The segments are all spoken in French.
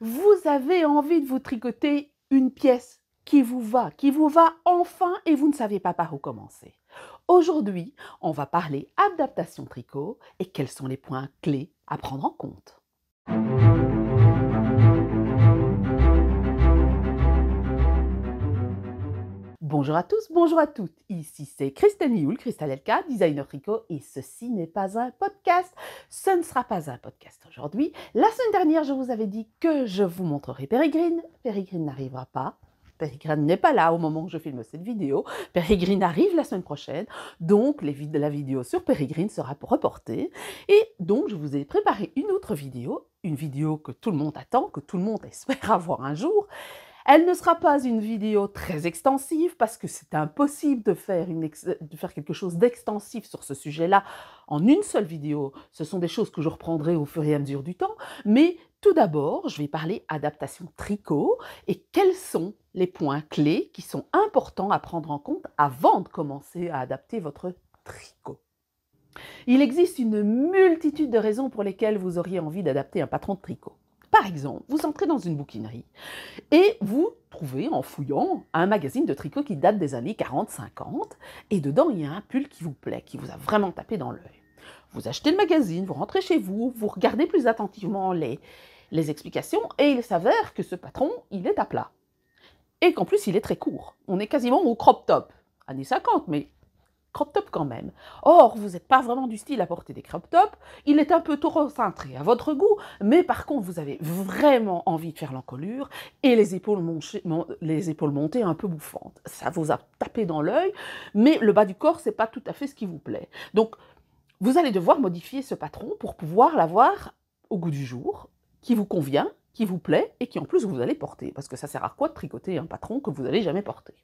Vous avez envie de vous tricoter une pièce qui vous va enfin et vous ne savez pas par où commencer. Aujourd'hui, on va parler adaptation tricot et quels sont les points clés à prendre en compte. Bonjour à tous, bonjour à toutes. Ici c'est Christelle Nioul, Christelle Elka, designer tricot et ceci n'est pas un podcast. Ce ne sera pas un podcast aujourd'hui. La semaine dernière, je vous avais dit que je vous montrerai Pérégrine. Pérégrine n'arrivera pas. Pérégrine n'est pas là au moment où je filme cette vidéo. Pérégrine arrive la semaine prochaine, donc la vidéo sur Pérégrine sera reportée. Et donc je vous ai préparé une autre vidéo, une vidéo que tout le monde attend, que tout le monde espère avoir un jour. Elle ne sera pas une vidéo très extensive parce que c'est impossible de faire quelque chose d'extensif sur ce sujet-là en une seule vidéo. Ce sont des choses que je reprendrai au fur et à mesure du temps. Mais tout d'abord, je vais parler adaptation tricot et quels sont les points clés qui sont importants à prendre en compte avant de commencer à adapter votre tricot. Il existe une multitude de raisons pour lesquelles vous auriez envie d'adapter un patron de tricot. Par exemple, vous entrez dans une bouquinerie et vous trouvez en fouillant un magazine de tricot qui date des années 40-50 et dedans il y a un pull qui vous plaît, qui vous a vraiment tapé dans l'œil. Vous achetez le magazine, vous rentrez chez vous, vous regardez plus attentivement les explications et il s'avère que ce patron, il est à plat. Et qu'en plus il est très court. On est quasiment au crop top, années 50, mais crop top quand même. Or, vous n'êtes pas vraiment du style à porter des crop tops, il est un peu trop cintré à votre goût, mais par contre, vous avez vraiment envie de faire l'encolure et les épaules montées un peu bouffantes. Ça vous a tapé dans l'œil, mais le bas du corps, c'est pas tout à fait ce qui vous plaît. Donc, vous allez devoir modifier ce patron pour pouvoir l'avoir au goût du jour, qui vous convient, qui vous plaît et qui en plus vous allez porter, parce que ça sert à quoi de tricoter un patron que vous n'allez jamais porter.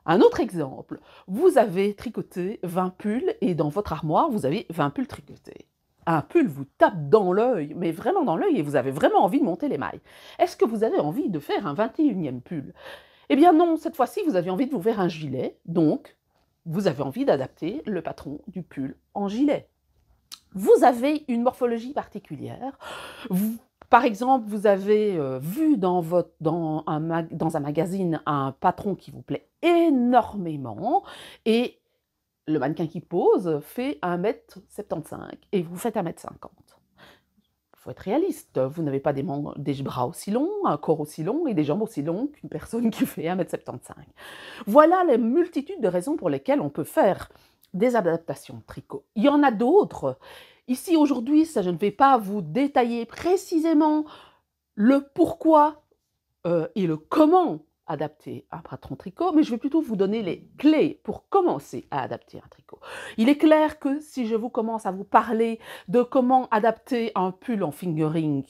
Un autre exemple, vous avez tricoté 20 pulls et dans votre armoire, vous avez 20 pulls tricotés. Un pull vous tape dans l'œil, mais vraiment dans l'œil, et vous avez vraiment envie de monter les mailles. Est-ce que vous avez envie de faire un 21e pull? Eh bien non, cette fois-ci, vous avez envie de vous faire un gilet, donc vous avez envie d'adapter le patron du pull en gilet. Vous avez une morphologie particulière. Par exemple, vous avez vu dans un magazine un patron qui vous plaît énormément et le mannequin qui pose fait 1,75 m et vous faites 1,50 m. Il faut être réaliste, vous n'avez pas des bras aussi longs, un corps aussi long et des jambes aussi longues qu'une personne qui fait 1,75 m. Voilà les multitudes de raisons pour lesquelles on peut faire des adaptations de tricot. Il y en a d'autres. Ici, aujourd'hui, je ne vais pas vous détailler précisément le pourquoi et le comment adapter un patron tricot, mais je vais plutôt vous donner les clés pour commencer à adapter un tricot. Il est clair que si je commence à vous parler de comment adapter un pull en fingering,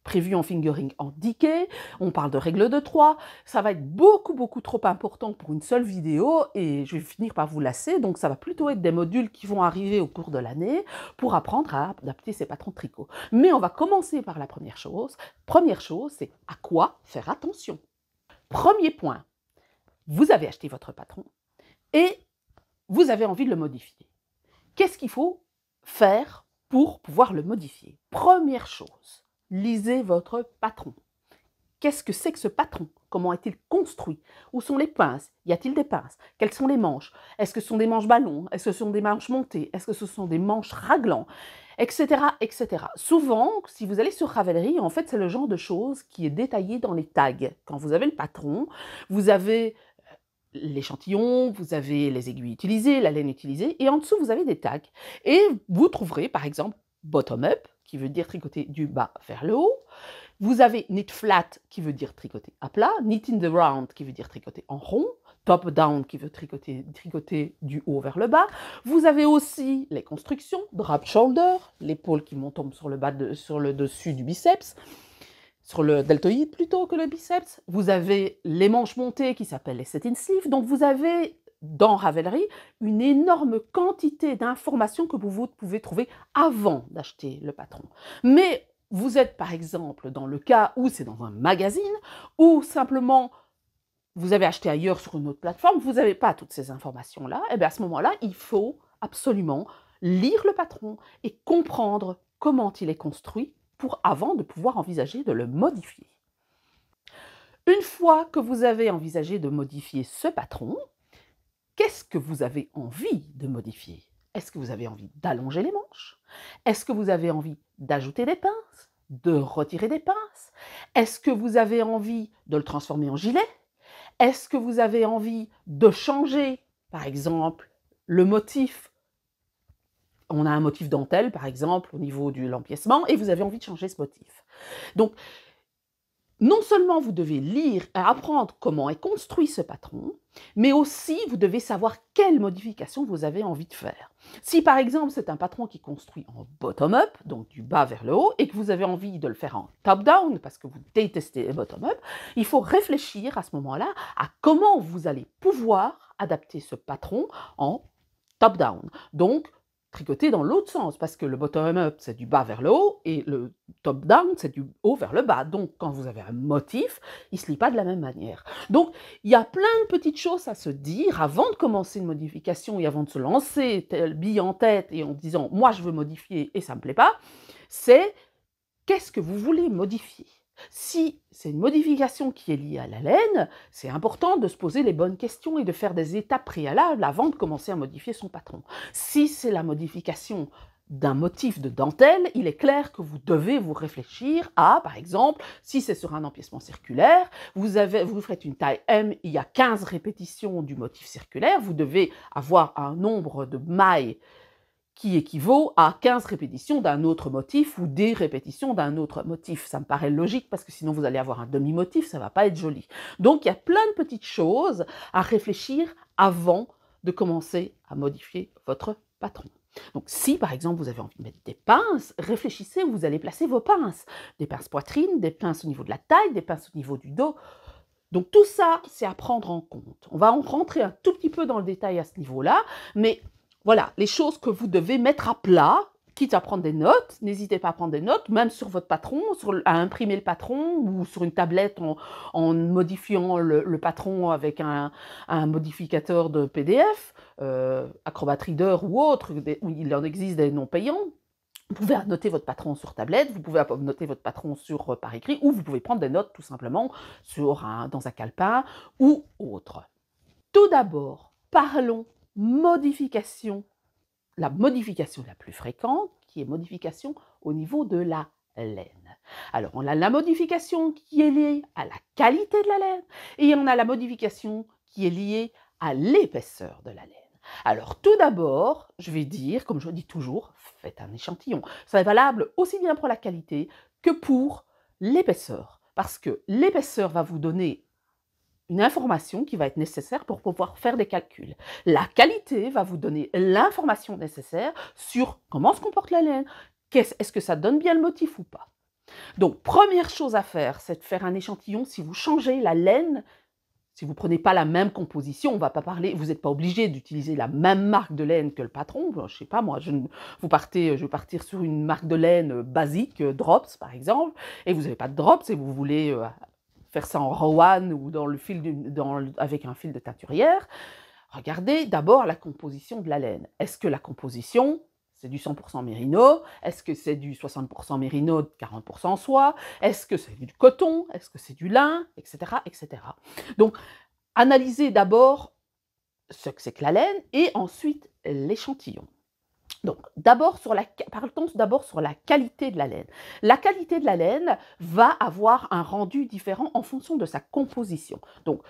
prévu en fingering en decay, on parle de règle de 3, ça va être beaucoup trop important pour une seule vidéo et je vais finir par vous lasser, donc ça va plutôt être des modules qui vont arriver au cours de l'année pour apprendre à adapter ces patrons de tricot. Mais on va commencer par la première chose. Première chose, c'est à quoi faire attention. Premier point, vous avez acheté votre patron et vous avez envie de le modifier. Qu'est-ce qu'il faut faire pour pouvoir le modifier? Première chose, lisez votre patron. Qu'est-ce que c'est que ce patron? Comment est-il construit? Où sont les pinces? Y a-t-il des pinces? Quelles sont les manches? Est-ce que ce sont des manches ballons? Est-ce que ce sont des manches montées? Est-ce que ce sont des manches raglans? Etc., etc. Souvent, si vous allez sur Ravelry, en fait, c'est le genre de choses qui est détaillé dans les tags. Quand vous avez le patron, vous avez l'échantillon, vous avez les aiguilles utilisées, la laine utilisée, et en dessous, vous avez des tags. Et vous trouverez, par exemple, bottom up, qui veut dire tricoter du bas vers le haut. Vous avez knit flat, qui veut dire tricoter à plat, knit in the round, qui veut dire tricoter en rond, top down, qui veut tricoter du haut vers le bas. Vous avez aussi les constructions, drop shoulder, l'épaule qui tombe sur le dessus du biceps, sur le deltoïde plutôt que le biceps. Vous avez les manches montées qui s'appellent les set-in sleeves. Donc vous avez dans Ravelry une énorme quantité d'informations que vous pouvez trouver avant d'acheter le patron. Mais vous êtes par exemple dans le cas où c'est dans un magazine ou simplement vous avez acheté ailleurs sur une autre plateforme, vous n'avez pas toutes ces informations-là, et bien à ce moment-là, il faut absolument lire le patron et comprendre comment il est construit avant de pouvoir envisager de le modifier. Une fois que vous avez envisagé de modifier ce patron, qu'est-ce que vous avez envie de modifier? Est-ce que vous avez envie d'allonger les manches? Est-ce que vous avez envie d'ajouter des pinces? De retirer des pinces? Est-ce que vous avez envie de le transformer en gilet? Est-ce que vous avez envie de changer, par exemple, le motif? On a un motif dentelle, par exemple, au niveau de l'empiècement, et vous avez envie de changer ce motif. Donc, non seulement vous devez lire et apprendre comment est construit ce patron, mais aussi vous devez savoir quelles modifications vous avez envie de faire. Si par exemple c'est un patron qui est construit en bottom-up, donc du bas vers le haut, et que vous avez envie de le faire en top-down, parce que vous détestez les bottom-up, il faut réfléchir à ce moment-là à comment vous allez pouvoir adapter ce patron en top-down. Donc, tricoter dans l'autre sens, parce que le bottom-up, c'est du bas vers le haut, et le top-down, c'est du haut vers le bas. Donc, quand vous avez un motif, il ne se lit pas de la même manière. Donc, il y a plein de petites choses à se dire avant de commencer une modification et avant de se lancer tel bille en tête et en disant « moi, je veux modifier et ça ne me plaît pas », c'est qu'est-ce que vous voulez modifier? Si c'est une modification qui est liée à la laine, c'est important de se poser les bonnes questions et de faire des étapes préalables avant de commencer à modifier son patron. Si c'est la modification d'un motif de dentelle, il est clair que vous devez vous réfléchir à, par exemple, si c'est sur un empiècement circulaire, vous faites une taille M, il y a 15 répétitions du motif circulaire, vous devez avoir un nombre de mailles qui équivaut à 15 répétitions d'un autre motif ou des répétitions d'un autre motif. Ça me paraît logique parce que sinon vous allez avoir un demi-motif, ça ne va pas être joli. Donc il y a plein de petites choses à réfléchir avant de commencer à modifier votre patron. Donc si par exemple vous avez envie de mettre des pinces, réfléchissez où vous allez placer vos pinces. Des pinces poitrine, des pinces au niveau de la taille, des pinces au niveau du dos. Donc tout ça, c'est à prendre en compte. On va en rentrer un tout petit peu dans le détail à ce niveau-là, mais voilà, les choses que vous devez mettre à plat, quitte à prendre des notes, n'hésitez pas à prendre des notes, même sur votre patron, à imprimer le patron ou sur une tablette en modifiant le patron avec un modificateur de PDF, Acrobat Reader ou autre, où il en existe des non payants. Vous pouvez noter votre patron sur tablette, vous pouvez noter votre patron par écrit, ou vous pouvez prendre des notes tout simplement dans un calepin ou autre. Tout d'abord, parlons modification. La modification la plus fréquente, qui est modification au niveau de la laine. Alors, on a la modification qui est liée à la qualité de la laine, et on a la modification qui est liée à l'épaisseur de la laine. Alors, tout d'abord, je vais dire, comme je dis toujours, faites un échantillon. Ça est valable aussi bien pour la qualité que pour l'épaisseur, parce que l'épaisseur va vous donner une information qui va être nécessaire pour pouvoir faire des calculs. La qualité va vous donner l'information nécessaire sur comment se comporte la laine, est-ce que ça donne bien le motif ou pas. Donc, première chose à faire, c'est de faire un échantillon. Si vous changez la laine, si vous ne prenez pas la même composition, on va pas parler, vous n'êtes pas obligé d'utiliser la même marque de laine que le patron. Je ne sais pas, moi, je vais partir sur une marque de laine basique, Drops par exemple, et vous n'avez pas de Drops et vous voulez faire ça en Rowan ou avec un fil de teinturière. Regardez d'abord la composition de la laine. Est-ce que la composition, c'est du 100% mérino? Est-ce que c'est du 60% mérino, 40% soie? Est-ce que c'est du coton? Est-ce que c'est du lin? Etc. etc. Donc, analysez d'abord ce que c'est que la laine et ensuite l'échantillon. Donc, partons d'abord sur la qualité de la laine. La qualité de la laine va avoir un rendu différent en fonction de sa composition. Donc,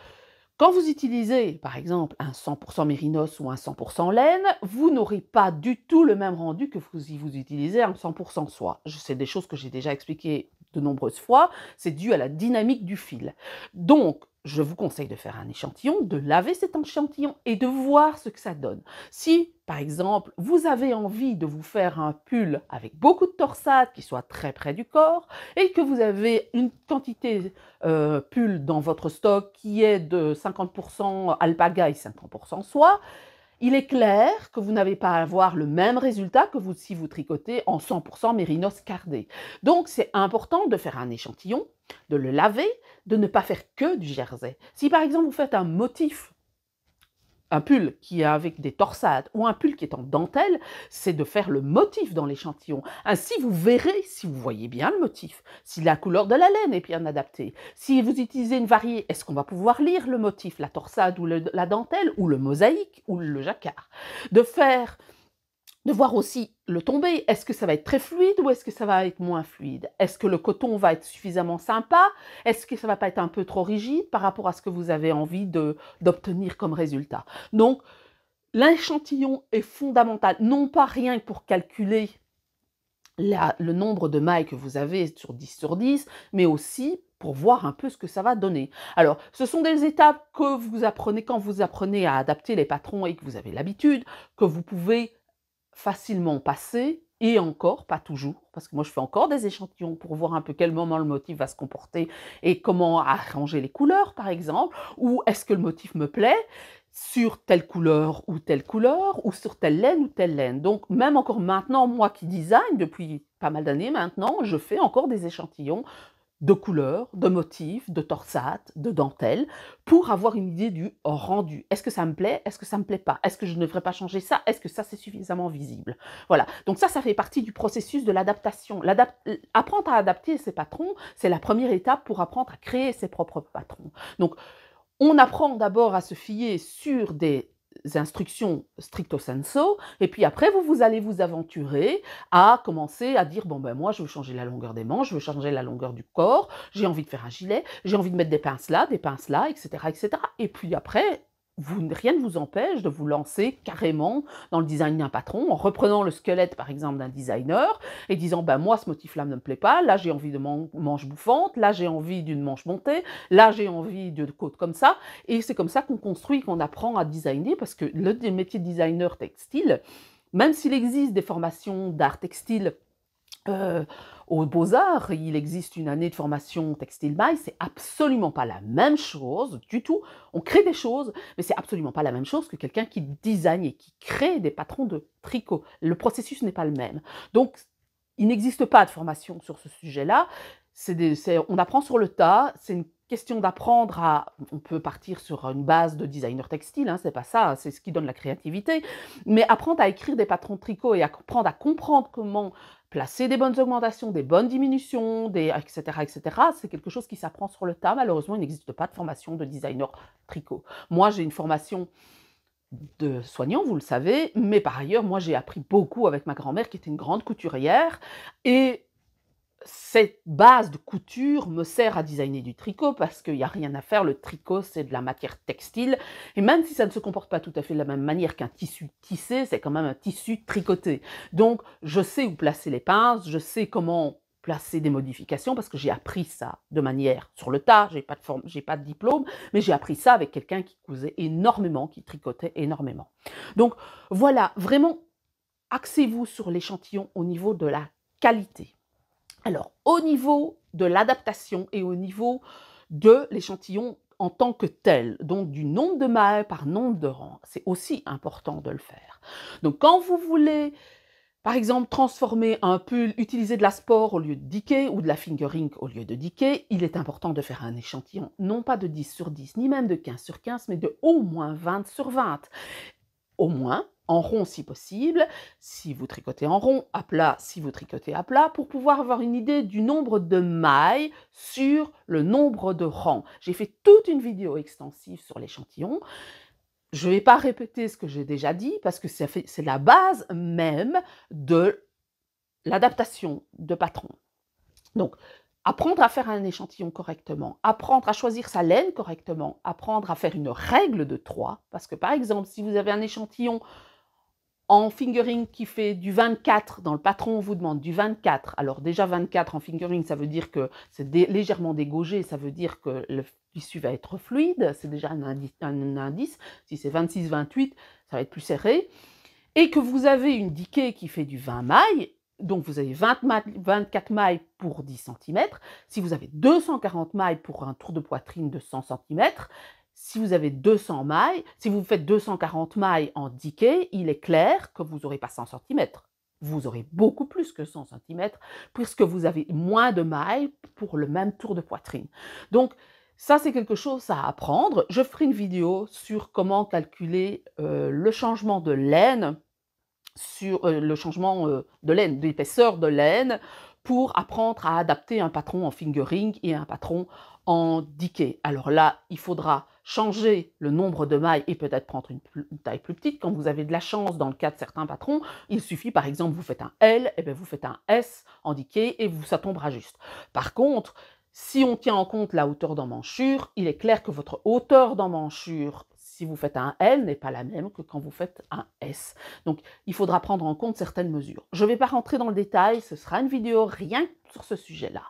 quand vous utilisez, par exemple, un 100% mérinos ou un 100% laine, vous n'aurez pas du tout le même rendu que si vous utilisez un 100% soie. C'est des choses que j'ai déjà expliquées de nombreuses fois, c'est dû à la dynamique du fil. Donc, je vous conseille de faire un échantillon, de laver cet échantillon et de voir ce que ça donne. Si, par exemple, vous avez envie de vous faire un pull avec beaucoup de torsade qui soit très près du corps et que vous avez une quantité pull dans votre stock qui est de 50% alpaga et 50% soie, il est clair que vous n'avez pas à avoir le même résultat que si vous tricotez en 100% mérinos cardé. Donc, c'est important de faire un échantillon, de le laver, de ne pas faire que du jersey. Si par exemple vous faites un motif un pull qui est avec des torsades ou un pull qui est en dentelle, c'est de faire le motif dans l'échantillon. Ainsi, vous verrez, si vous voyez bien le motif, si la couleur de la laine est bien adaptée. Si vous utilisez une variée, est-ce qu'on va pouvoir lire le motif, la torsade ou la dentelle, ou le mosaïque, ou le jacquard. De voir aussi le tombé, est-ce que ça va être très fluide ou est-ce que ça va être moins fluide? Est-ce que le coton va être suffisamment sympa? Est-ce que ça va pas être un peu trop rigide par rapport à ce que vous avez envie d'obtenir comme résultat? Donc, l'échantillon est fondamental, non pas rien que pour calculer le nombre de mailles que vous avez sur 10, mais aussi pour voir un peu ce que ça va donner. Alors, ce sont des étapes que vous apprenez quand vous apprenez à adapter les patrons et que vous avez l'habitude, que vous pouvez facilement passer, et encore, pas toujours, parce que moi je fais encore des échantillons pour voir un peu quel moment le motif va se comporter et comment arranger les couleurs par exemple, ou est-ce que le motif me plaît sur telle couleur ou sur telle laine ou telle laine. Donc même encore maintenant, moi qui design depuis pas mal d'années maintenant, je fais encore des échantillons de couleurs, de motifs, de torsades, de dentelles, pour avoir une idée du rendu. Est-ce que ça me plaît? Est-ce que ça me plaît pas? Est-ce que je ne devrais pas changer ça? Est-ce que ça c'est suffisamment visible? Voilà, donc ça fait partie du processus de l'adaptation. Apprendre à adapter ses patrons, c'est la première étape pour apprendre à créer ses propres patrons. Donc, on apprend d'abord à se fier sur des instructions stricto sensu, et puis après vous allez vous aventurer à commencer à dire bon ben moi je veux changer la longueur des manches, je veux changer la longueur du corps, j'ai envie de faire un gilet, j'ai envie de mettre des pinces là, etc., etc. Et puis après, rien ne vous empêche de vous lancer carrément dans le design d'un patron en reprenant le squelette par exemple d'un designer et disant ben moi ce motif là ne me plaît pas, là j'ai envie de manche bouffante, là j'ai envie d'une manche montée, là j'ai envie de côte comme ça, et c'est comme ça qu'on construit, qu'on apprend à designer, parce que le métier de designer textile, même s'il existe des formations d'art textile aux Beaux-Arts, il existe une année de formation textile maille, c'est absolument pas la même chose du tout. On crée des choses, mais c'est absolument pas la même chose que quelqu'un qui design et qui crée des patrons de tricot. Le processus n'est pas le même. Donc, il n'existe pas de formation sur ce sujet-là. On apprend sur le tas, c'est une question d'apprendre on peut partir sur une base de designer textile, hein, c'est pas ça, c'est ce qui donne la créativité, mais apprendre à écrire des patrons de tricot et apprendre à comprendre comment placer des bonnes augmentations, des bonnes diminutions, etc., c'est quelque chose qui s'apprend sur le tas. Malheureusement, il n'existe pas de formation de designer tricot. Moi, j'ai une formation de soignant, vous le savez, mais par ailleurs, moi, j'ai appris beaucoup avec ma grand-mère qui était une grande couturière, et cette base de couture me sert à designer du tricot parce qu'il n'y a rien à faire, le tricot c'est de la matière textile, et même si ça ne se comporte pas tout à fait de la même manière qu'un tissu tissé, c'est quand même un tissu tricoté. Donc je sais où placer les pinces, je sais comment placer des modifications parce que j'ai appris ça de manière sur le tas, j'ai pas de diplôme, mais j'ai appris ça avec quelqu'un qui cousait énormément, qui tricotait énormément. Donc voilà, vraiment axez-vous sur l'échantillon au niveau de la qualité. Alors, au niveau de l'adaptation et au niveau de l'échantillon en tant que tel, donc du nombre de mailles par nombre de rangs, c'est aussi important de le faire. Donc, quand vous voulez, par exemple, transformer un pull, utiliser de la sport au lieu de diquet ou de la fingering au lieu de diquet, il est important de faire un échantillon, non pas de 10 sur 10, ni même de 15 sur 15, mais de au moins 20 sur 20. Au moins, en rond si possible, si vous tricotez en rond, à plat si vous tricotez à plat, pour pouvoir avoir une idée du nombre de mailles sur le nombre de rangs. J'ai fait toute une vidéo extensive sur l'échantillon. Je ne vais pas répéter ce que j'ai déjà dit, parce que c'est la base même de l'adaptation de patron. Donc, apprendre à faire un échantillon correctement, apprendre à choisir sa laine correctement, apprendre à faire une règle de 3, parce que par exemple, si vous avez un échantillon en fingering qui fait du 24, dans le patron on vous demande du 24, alors déjà 24 en fingering ça veut dire que c'est légèrement dégaugé, ça veut dire que le tissu va être fluide, c'est déjà un indice, si c'est 26, 28, ça va être plus serré, et que vous avez une diquet qui fait du 20 mailles, donc vous avez 24 mailles pour 10 cm, si vous avez 240 mailles pour un tour de poitrine de 100 cm, si vous avez 200 mailles, si vous faites 240 mailles en diquet, il est clair que vous n'aurez pas 100 cm. Vous aurez beaucoup plus que 100 cm, puisque vous avez moins de mailles pour le même tour de poitrine. Donc, Ça, c'est quelque chose à apprendre. Je ferai une vidéo sur comment calculer le changement de laine, le changement de laine, d'épaisseur de laine, pour apprendre à adapter un patron en fingering et un patron en decay. Alors là, il faudra changer le nombre de mailles et peut-être prendre une taille plus petite. Quand vous avez de la chance dans le cas de certains patrons, il suffit par exemple, vous faites un L, et bien vous faites un S en decay et ça tombera juste. Par contre, si on tient en compte la hauteur d'emmanchure, il est clair que votre hauteur d'emmanchure, si vous faites un L, n'est pas la même que quand vous faites un S. Donc, il faudra prendre en compte certaines mesures. Je ne vais pas rentrer dans le détail, ce sera une vidéo rien que sur ce sujet-là.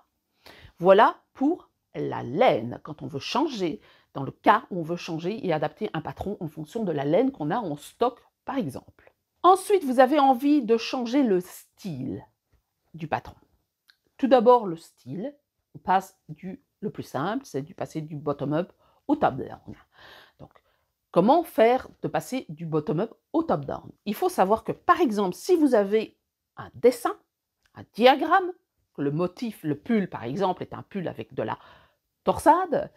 Voilà pour la laine, quand on veut changer, dans le cas où on veut changer et adapter un patron en fonction de la laine qu'on a en stock, par exemple. Ensuite, vous avez envie de changer le style du patron. Tout d'abord, le style, on passe le plus simple, c'est de passer du bottom-up au top-down. Donc, comment faire de passer du bottom-up au top-down? Il faut savoir que, par exemple, si vous avez un dessin, un diagramme, que le motif, le pull, par exemple, est un pull avec de la torsade,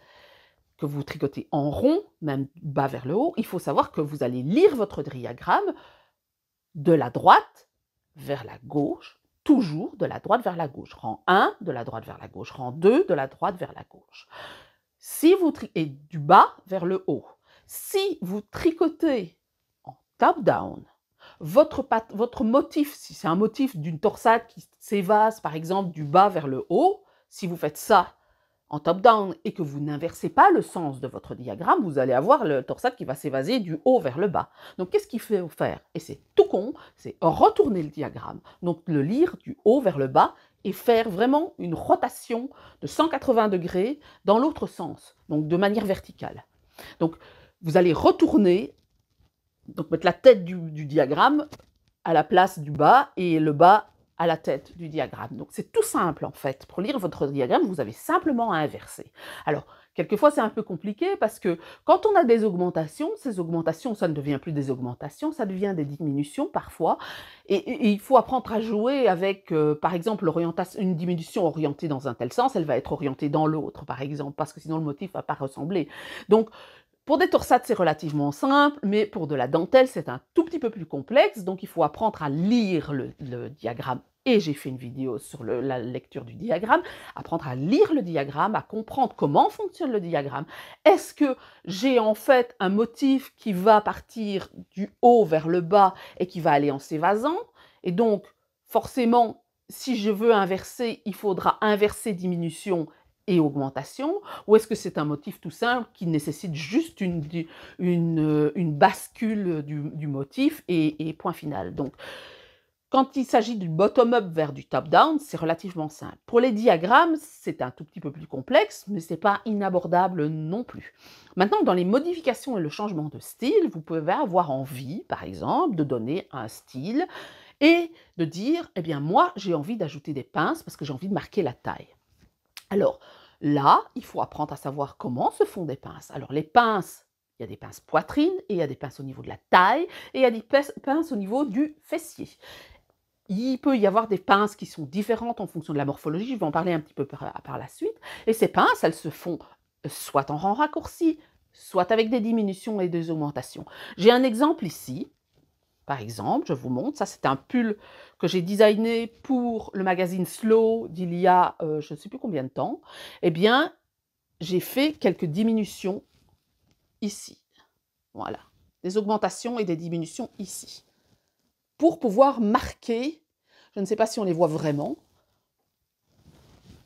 que vous tricotez en rond, même bas vers le haut, il faut savoir que vous allez lire votre diagramme de la droite vers la gauche, toujours de la droite vers la gauche. Rang 1, de la droite vers la gauche. Rang 2, de la droite vers la gauche. Si vous et du bas vers le haut. Si vous tricotez en top-down, votre motif, si c'est un motif d'une torsade qui s'évase par exemple du bas vers le haut, si vous faites ça en top-down et que vous n'inversez pas le sens de votre diagramme, vous allez avoir le torsade qui va s'évaser du haut vers le bas. Donc qu'est-ce qu'il faut faire? Et c'est tout con, c'est retourner le diagramme, donc le lire du haut vers le bas et faire vraiment une rotation de 180 degrés dans l'autre sens, donc de manière verticale. Donc vous allez retourner, donc mettre la tête du diagramme à la place du bas et le bas à la tête du diagramme. Donc c'est tout simple en fait. Pour lire votre diagramme, vous avez simplement à inverser. Alors, quelquefois c'est un peu compliqué parce que quand on a des augmentations, ces augmentations, ça ne devient plus des augmentations, ça devient des diminutions parfois. Et il faut apprendre à jouer avec, par exemple, une diminution orientée dans un tel sens, elle va être orientée dans l'autre, par exemple, parce que sinon le motif ne va pas ressembler. Donc, pour des torsades, c'est relativement simple, mais pour de la dentelle, c'est un tout petit peu plus complexe, donc il faut apprendre à lire le diagramme. Et j'ai fait une vidéo sur la lecture du diagramme, apprendre à lire le diagramme, à comprendre comment fonctionne le diagramme. Est-ce que j'ai en fait un motif qui va partir du haut vers le bas et qui va aller en s'évasant? Et donc, forcément, si je veux inverser, il faudra inverser diminution et augmentation, ou est-ce que c'est un motif tout simple qui nécessite juste une bascule du motif et point final. Donc, quand il s'agit du bottom-up vers du top-down, c'est relativement simple. Pour les diagrammes, c'est un tout petit peu plus complexe, mais ce n'est pas inabordable non plus. Maintenant, dans les modifications et le changement de style, vous pouvez avoir envie, par exemple, de donner un style et de dire, eh bien moi, j'ai envie d'ajouter des pinces parce que j'ai envie de marquer la taille. Alors là, il faut apprendre à savoir comment se font des pinces. Alors les pinces, il y a des pinces poitrine, et il y a des pinces au niveau de la taille, et il y a des pinces au niveau du fessier. Il peut y avoir des pinces qui sont différentes en fonction de la morphologie, je vais en parler un petit peu par la suite. Et ces pinces, elles se font soit en rang raccourci, soit avec des diminutions et des augmentations. J'ai un exemple ici. Par exemple, je vous montre, ça c'est un pull que j'ai designé pour le magazine Slow d'il y a je ne sais plus combien de temps. Eh bien, j'ai fait quelques diminutions ici. Voilà, des augmentations et des diminutions ici. Pour pouvoir marquer, je ne sais pas si on les voit vraiment,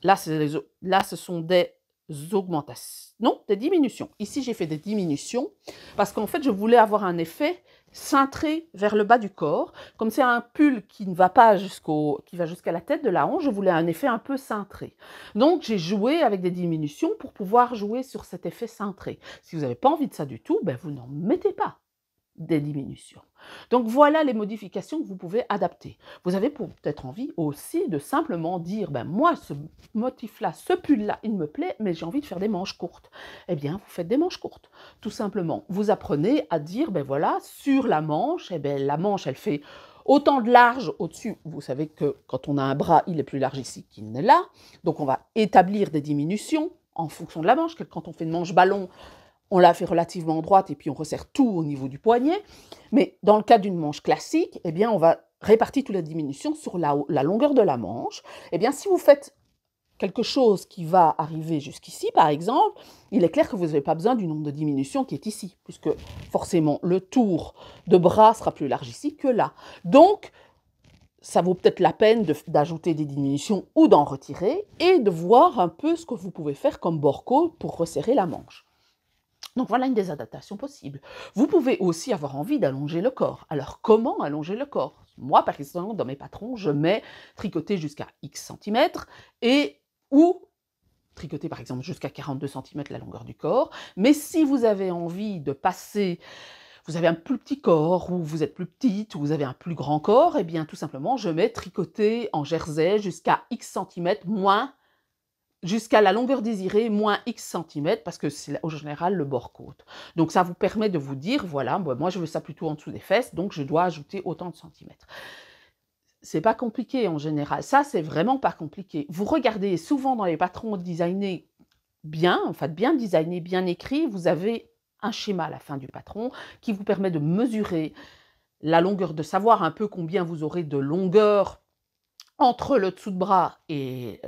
là, ce sont des augmentations, non, des diminutions. Ici, j'ai fait des diminutions parce qu'en fait, je voulais avoir un effet cintré vers le bas du corps. Comme c'est un pull qui ne va pas qui va jusqu'à la tête de la hanche, je voulais un effet un peu cintré. Donc, j'ai joué avec des diminutions pour pouvoir jouer sur cet effet cintré. Si vous n'avez pas envie de ça du tout, ben vous n'en mettez pas des diminutions. Donc voilà les modifications que vous pouvez adapter. Vous avez peut-être envie aussi de simplement dire, ben moi ce motif-là, ce pull-là, il me plaît, mais j'ai envie de faire des manches courtes. Eh bien, vous faites des manches courtes, tout simplement. Vous apprenez à dire, ben voilà, sur la manche, eh ben la manche, elle fait autant de large au-dessus. Vous savez que quand on a un bras, il est plus large ici qu'il n'est là. Donc on va établir des diminutions en fonction de la manche. Quand on fait une manche ballon, on la fait relativement droite et puis on resserre tout au niveau du poignet. Mais dans le cas d'une manche classique, eh bien, on va répartir toutes les diminutions sur la longueur de la manche. Eh bien, si vous faites quelque chose qui va arriver jusqu'ici, par exemple, il est clair que vous n'avez pas besoin du nombre de diminutions qui est ici, puisque forcément le tour de bras sera plus large ici que là. Donc, ça vaut peut-être la peine d'ajouter des diminutions ou d'en retirer et de voir un peu ce que vous pouvez faire comme bord-côte pour resserrer la manche. Donc voilà une des adaptations possibles. Vous pouvez aussi avoir envie d'allonger le corps. Alors comment allonger le corps? Moi, par exemple, dans mes patrons, je mets tricoter jusqu'à X centimètres ou tricoter par exemple jusqu'à 42 cm la longueur du corps. Mais si vous avez envie de passer, vous avez un plus petit corps, ou vous êtes plus petite, ou vous avez un plus grand corps, eh bien tout simplement, je mets tricoter en jersey jusqu'à X centimètres moins, jusqu'à la longueur désirée, moins X centimètres, parce que c'est au général le bord-côte. Donc ça vous permet de vous dire, voilà, moi je veux ça plutôt en dessous des fesses, donc je dois ajouter autant de centimètres. C'est pas compliqué en général, ça c'est vraiment pas compliqué. Vous regardez souvent dans les patrons designés bien, enfin bien designés, bien écrits, vous avez un schéma à la fin du patron qui vous permet de mesurer la longueur, de savoir un peu combien vous aurez de longueur entre le dessous de bras et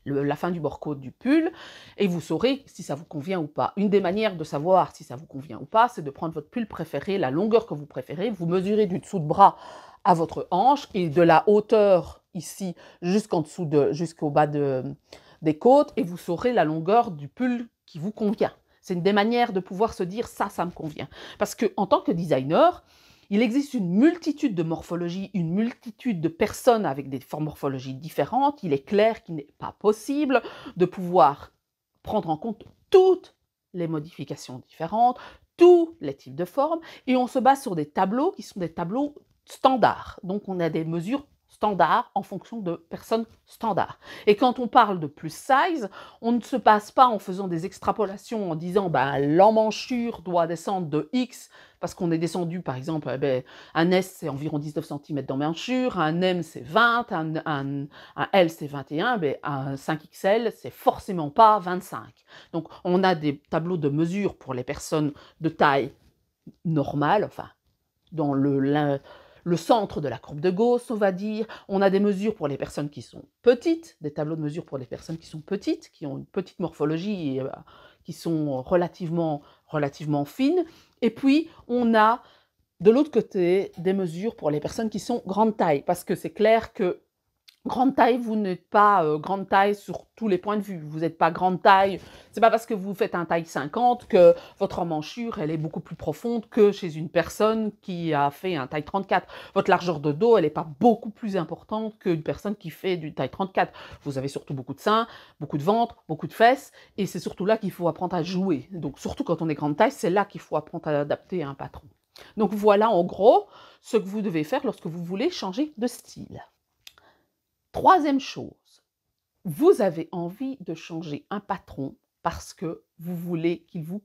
la fin du bord-côte du pull, et vous saurez si ça vous convient ou pas. Une des manières de savoir si ça vous convient ou pas, c'est de prendre votre pull préféré, la longueur que vous préférez, vous mesurez du dessous de bras à votre hanche, et de la hauteur ici jusqu'au bas des côtes, et vous saurez la longueur du pull qui vous convient. C'est une des manières de pouvoir se dire ça me convient. Parce qu'en tant que designer, il existe une multitude de morphologies, une multitude de personnes avec des morphologies différentes. Il est clair qu'il n'est pas possible de pouvoir prendre en compte toutes les modifications différentes, tous les types de formes, et on se base sur des tableaux qui sont des tableaux standards. Donc on a des mesures standards en fonction de personnes standards. Et quand on parle de plus size, on ne se passe pas en faisant des extrapolations en disant l'emmanchure doit descendre de X parce qu'on est descendu, par exemple, un S c'est environ 19 cm d'emmanchure, un M c'est 20, un L c'est 21, un 5XL c'est forcément pas 25. Donc on a des tableaux de mesure pour les personnes de taille normale, enfin dans le centre de la courbe de Gauss, on va dire. On a des mesures pour les personnes qui sont petites, des tableaux de mesure pour les personnes qui sont petites, qui ont une petite morphologie et qui sont relativement fines. Et puis, on a de l'autre côté des mesures pour les personnes qui sont grande taille, parce que c'est clair que grande taille, vous n'êtes pas grande taille sur tous les points de vue. Vous n'êtes pas grande taille. C'est pas parce que vous faites un taille 50 que votre emmanchure, elle est beaucoup plus profonde que chez une personne qui a fait un taille 34. Votre largeur de dos, elle n'est pas beaucoup plus importante qu'une personne qui fait du taille 34. Vous avez surtout beaucoup de seins, beaucoup de ventre, beaucoup de fesses, et c'est surtout là qu'il faut apprendre à jouer. Donc surtout quand on est grande taille, c'est là qu'il faut apprendre à adapter un patron. Donc voilà en gros ce que vous devez faire lorsque vous voulez changer de style. Troisième chose, vous avez envie de changer un patron parce que vous voulez qu'il vous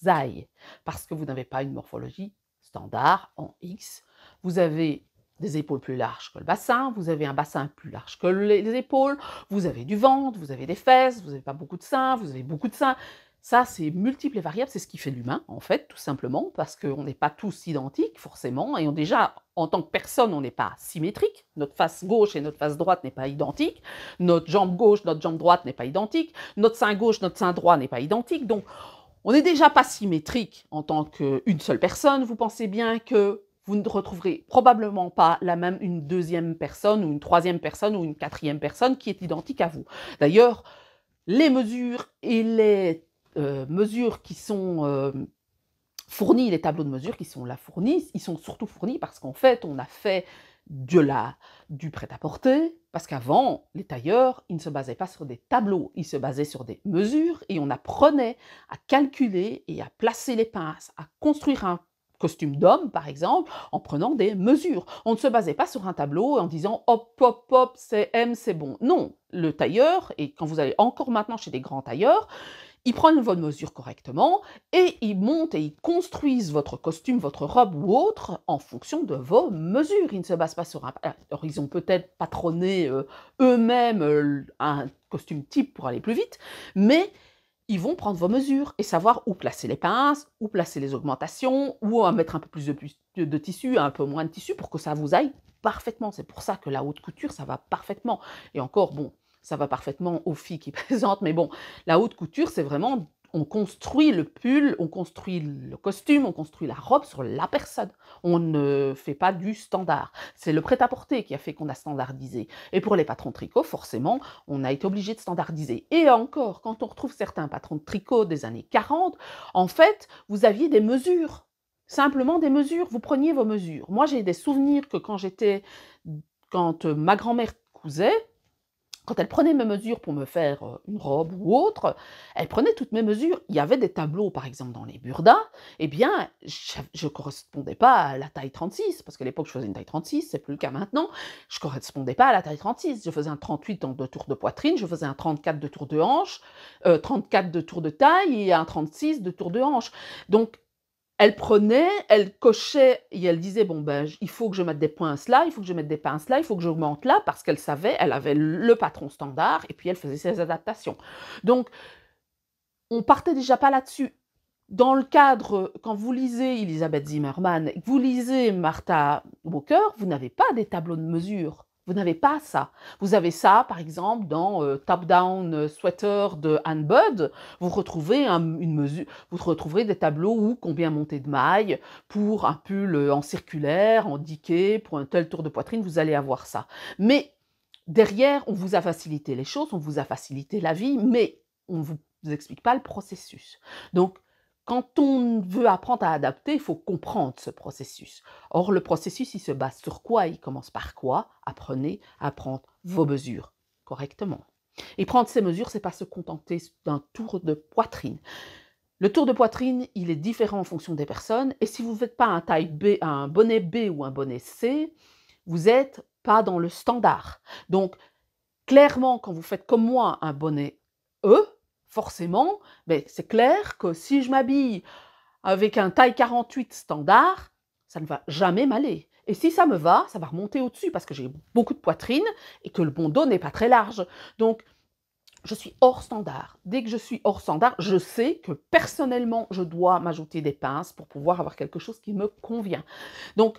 aille, parce que vous n'avez pas une morphologie standard en X, vous avez des épaules plus larges que le bassin, vous avez un bassin plus large que les épaules, vous avez du ventre, vous avez des fesses, vous n'avez pas beaucoup de seins, vous avez beaucoup de seins. Ça, c'est multiple et variable, c'est ce qui fait l'humain, en fait, tout simplement, parce qu'on n'est pas tous identiques, forcément, et déjà, en tant que personne, on n'est pas symétrique, notre face gauche et notre face droite n'est pas identique, notre jambe gauche, notre jambe droite n'est pas identique, notre sein gauche, notre sein droit n'est pas identique, donc on n'est déjà pas symétrique en tant qu'une seule personne. Vous pensez bien que vous ne retrouverez probablement pas une deuxième personne, ou une troisième personne, ou une quatrième personne qui est identique à vous. D'ailleurs, les mesures et les mesures qui sont fournies, les tableaux de mesures qui sont là fournis, ils sont surtout fournis parce qu'en fait, on a fait du prêt-à-porter, parce qu'avant, les tailleurs, ils ne se basaient pas sur des tableaux, ils se basaient sur des mesures, et on apprenait à calculer et à placer les pinces, à construire un costume d'homme, par exemple, en prenant des mesures. On ne se basait pas sur un tableau en disant « hop, hop, hop, c'est M, c'est bon ». Non, le tailleur, et quand vous allez encore maintenant chez des grands tailleurs, ils prennent votre mesure correctement et ils montent et ils construisent votre costume, votre robe ou autre en fonction de vos mesures. Ils ne se basent pas sur un... Alors, ils ont peut-être patronné eux-mêmes un costume type pour aller plus vite, mais ils vont prendre vos mesures et savoir où placer les pinces, où placer les augmentations, où mettre un peu plus de tissu, un peu moins de tissu pour que ça vous aille parfaitement. C'est pour ça que la haute couture, ça va parfaitement. Et encore, bon, ça va parfaitement aux filles qui présentent, mais bon, la haute couture, c'est vraiment, on construit le pull, on construit le costume, on construit la robe sur la personne. On ne fait pas du standard. C'est le prêt-à-porter qui a fait qu'on a standardisé. Et pour les patrons de tricot, forcément, on a été obligé de standardiser. Et encore, quand on retrouve certains patrons de tricot des années 40, en fait, vous aviez des mesures. Simplement des mesures, vous preniez vos mesures. Moi, j'ai des souvenirs que quand ma grand-mère cousait, quand elle prenait mes mesures pour me faire une robe ou autre, elle prenait toutes mes mesures. Il y avait des tableaux, par exemple, dans les burdas, eh bien, je ne correspondais pas à la taille 36, parce qu'à l'époque, je faisais une taille 36, c'est plus le cas maintenant. Je ne correspondais pas à la taille 36. Je faisais un 38 de tour de poitrine, je faisais un 34 de tour de hanche, 34 de tour de taille et un 36 de tour de hanche. Donc, elle prenait, elle cochait et elle disait, bon ben, il faut que je mette des pinces là, il faut que je mette des pinces là, il faut que j'augmente là, parce qu'elle savait, elle avait le patron standard et puis elle faisait ses adaptations. Donc, on partait déjà pas là-dessus. Dans le cadre, quand vous lisez Elisabeth Zimmermann, vous lisez Martha Walker, vous n'avez pas des tableaux de mesure. Vous n'avez pas ça. Vous avez ça, par exemple, dans Top Down Sweater de Anne Budd. Vous retrouvez une mesure, vous retrouverez des tableaux où combien monter de mailles pour un pull en circulaire, en diquet, pour un tel tour de poitrine, vous allez avoir ça. Mais derrière, on vous a facilité les choses, on vous a facilité la vie, mais on ne vous explique pas le processus. Donc, quand on veut apprendre à adapter, il faut comprendre ce processus. Or, le processus, il se base sur quoi? Il commence par quoi? Apprenez à prendre vos mesures correctement. Et prendre ces mesures, c'est pas se contenter d'un tour de poitrine. Le tour de poitrine, il est différent en fonction des personnes. Et si vous ne faites pas un taille B, un bonnet B ou un bonnet C, vous n'êtes pas dans le standard. Donc, clairement, quand vous faites comme moi un bonnet E, forcément, ben, c'est clair que si je m'habille avec un taille 48 standard, ça ne va jamais m'aller. Et si ça me va, ça va remonter au-dessus parce que j'ai beaucoup de poitrine et que mon dos n'est pas très large. Donc, je suis hors standard. Dès que je suis hors standard, je sais que personnellement, je dois m'ajouter des pinces pour pouvoir avoir quelque chose qui me convient. Donc,